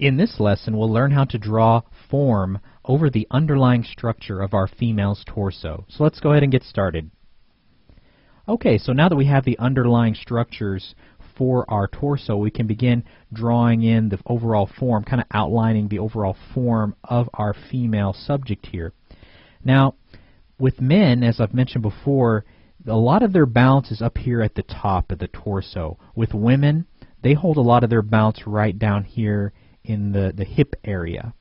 In this lesson, we'll learn how to draw form over the underlying structure of our female's torso. So let's go ahead and get started. Okay, so now that we have the underlying structures for our torso, we can begin drawing in the overall form, kind of outlining the overall form of our female subject here. Now, with men, as I've mentioned before, a lot of their balance is up here at the top of the torso. With women, they hold a lot of their balance right down here in the hip area.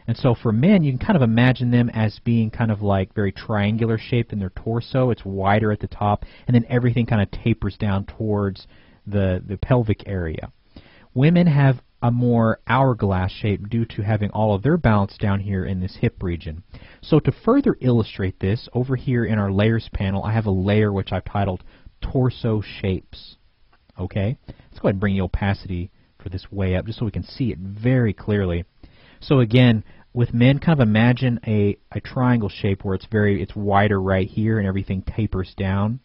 And so for men, you can kind of imagine them as being kind of like very triangular shaped in their torso. It's wider at the top, and then everything kind of tapers down towards the pelvic area. Women have a more hourglass shape due to having all of their balance down here in this hip region. So to further illustrate this, over here in our layers panel, I have a layer which I've titled Torso Shapes. Okay? Let's go ahead and bring the opacity for this way up just so we can see it very clearly. So again, with men, kind of imagine a triangle shape where it's wider right here and everything tapers down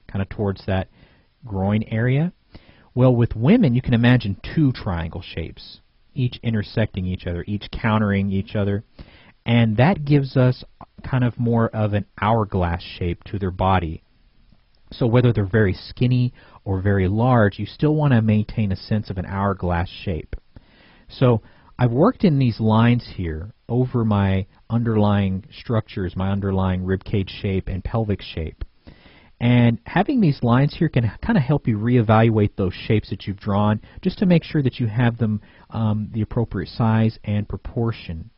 kind of towards that groin area. Well, with women, you can imagine two triangle shapes, each intersecting each other, each countering each other, and that gives us kind of more of an hourglass shape to their body. So whether they're very skinny or very large, you still want to maintain a sense of an hourglass shape. So I've worked in these lines here over my underlying structures, my underlying ribcage shape and pelvic shape. And having these lines here can kind of help you reevaluate those shapes that you've drawn, just to make sure that you have them the appropriate size and proportion.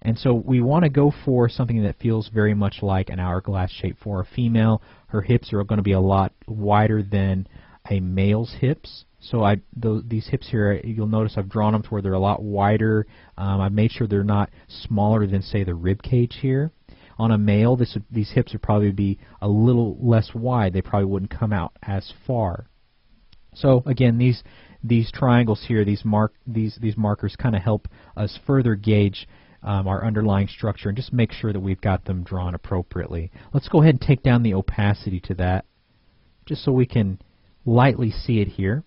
And so we want to go for something that feels very much like an hourglass shape for a female. Her hips are going to be a lot wider than a male's hips. So these hips here, you'll notice I've drawn them to where they're a lot wider. I've made sure they're not smaller than, say, the rib cage here. On a male, these hips would probably be a little less wide. They probably wouldn't come out as far. So again, these triangles here, these markers kind of help us further gauge our underlying structure and just make sure that we've got them drawn appropriately. Let's go ahead and take down the opacity to that, just so we can lightly see it here.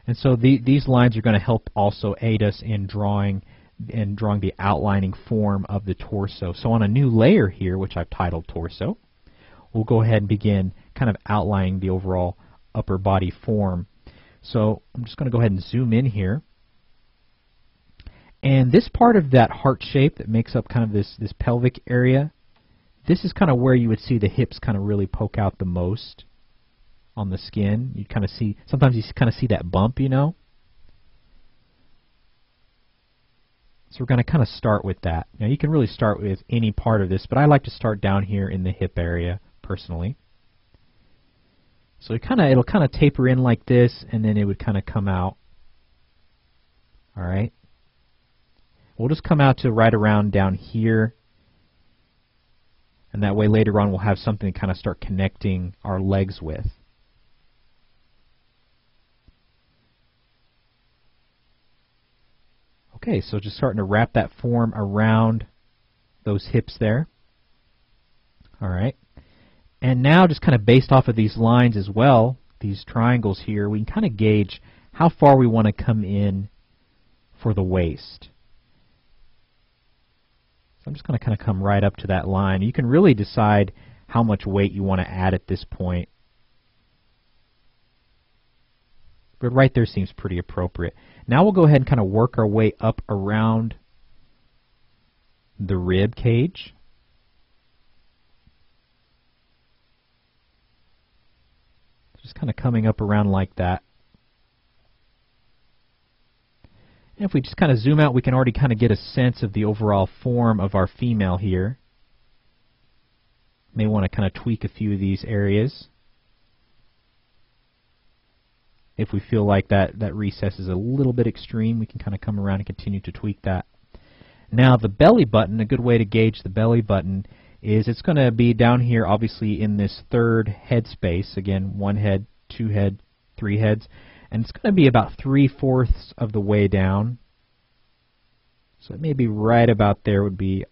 And so these lines are going to help also aid us in drawing the outlining form of the torso. So on a new layer here, which I've titled Torso, we'll go ahead and begin kind of outlining the overall upper body form. So I'm just going to go ahead and zoom in here. And this part of that heart shape that makes up kind of this pelvic area, this is kind of where you would see the hips kind of really poke out the most on the skin. You kind of see, sometimes you kind of see that bump, you know. So we're going to kind of start with that. Now you can really start with any part of this, but I like to start down here in the hip area personally. So it'll kind of taper in like this, and then it would kind of come out. All right. We'll just come out to right around down here, and that way later on we'll have something to kind of start connecting our legs with. Okay, so just starting to wrap that form around those hips there. All right. And now just kind of based off of these lines as well, these triangles here, we can kind of gauge how far we want to come in for the waist. So I'm just going to kind of come right up to that line. You can really decide how much weight you want to add at this point. But right there seems pretty appropriate. Now we'll go ahead and kind of work our way up around the rib cage. Just kind of coming up around like that. And if we just kind of zoom out, we can already kind of get a sense of the overall form of our female here. May want to kind of tweak a few of these areas. If we feel like that recess is a little bit extreme, we can kind of come around and continue to tweak that. Now the belly button, a good way to gauge the belly button is it's going to be down here obviously in this third head space. Again, one head, two head, three heads. And it's going to be about 3/4 of the way down. So it may be right about there would be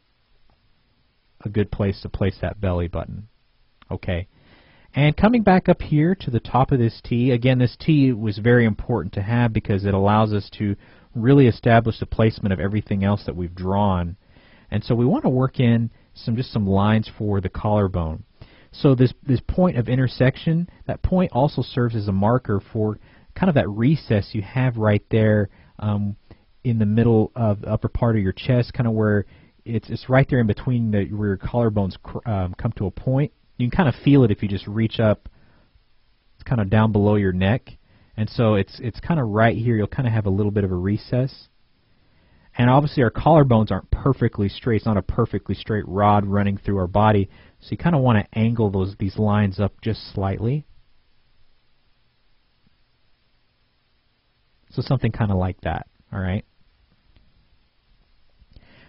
a good place to place that belly button. Okay. And coming back up here to the top of this T, again, this T was very important to have because it allows us to really establish the placement of everything else that we've drawn. And so we want to work in just some lines for the collarbone. So this point of intersection, that point also serves as a marker for kind of that recess you have right there in the middle of the upper part of your chest, kind of where it's right there in between where your collarbones come to a point. You can kind of feel it if you just reach up. It's kind of down below your neck, and so it's kind of right here. You'll kind of have a little bit of a recess. And obviously our collarbones aren't perfectly straight. It's not a perfectly straight rod running through our body. So you kind of want to angle these lines up just slightly. So something kind of like that, all right?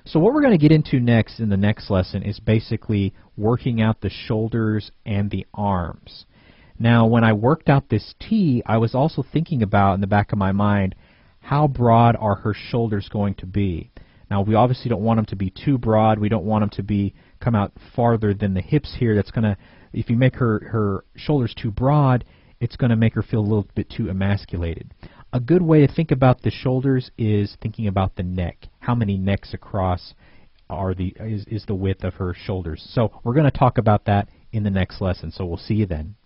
So what we're going to get into next in the next lesson is basically working out the shoulders and the arms. Now, when I worked out this T, I was also thinking about, in the back of my mind, how broad are her shoulders going to be? Now, we obviously don't want them to be too broad. We don't want them to come out farther than the hips here. That's going to, if you make her shoulders too broad, it's going to make her feel a little bit too emasculated. A good way to think about the shoulders is thinking about the neck. How many necks across is the width of her shoulders? So we're going to talk about that in the next lesson. So we'll see you then.